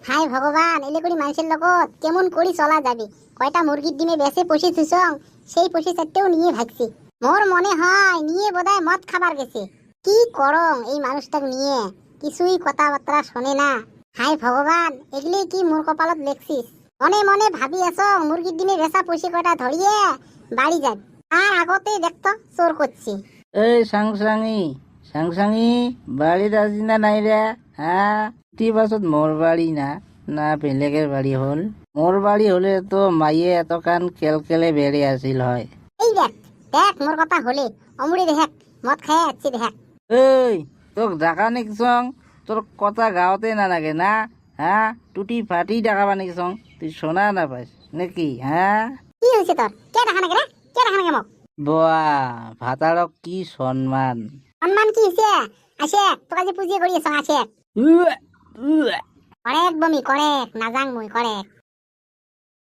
High ভগবান, এলে করি মানুষের লগত কেমন করি চলা যাবে। কয়টা মুরগির ডিমে বেসে পশি থুসং, সেই পশি চারটেও নিয়ে ভাগছি। মোর মনে হয় নিয়ে বোধহয় মদ খাবার গেছে। কি করং এই মানুষটাকে নিয়ে, কিছুই কথাবার্তা শোনে না। হাই ভগবান, এগুলি কি মোর কপালত লেখছিস। মনে মনে ভাবি আসং মুরগির ডিমে ভেসা পশি কয়টা ধরিয়ে বাড়ি যাই, আর আগতেই দেখতো চোর করছি। এই সাংসাঙি সাংসাঙি, বাড়িতে আছি না নাই রে? হ্যাঁ, পাছত মোর বাড়ি না, না বেলেগের বাড়ি হল? মোর বাড়ি হলে তো মাইয়ে এতকান কেলকেলে বেড়ে আসিল হয়। এই দেখ দেখ মোর কথা হলে অমুড়ি দেখ মদ খায় যাচ্ছি দেখ। এই তোক ডাকা নিকছং, তোর কথা গাওতে না লাগে না? হ্যাঁ, টুটি ফাটি ডাকাবা নিকছং, তুই শোনা না পাইস নাকি? হ্যাঁ, কি হয়েছে তোর? কে দেখা নাকি রে? কে দেখা নাকি মোক? বাহ, ভাতারক কি সম্মান! সম্মান কি হয়েছে? আসে তোকে যে পুজিয়ে করিয়েছ আসে। উয়া, উয়া। করেক বমি করেক, নাজাং মুই করেক।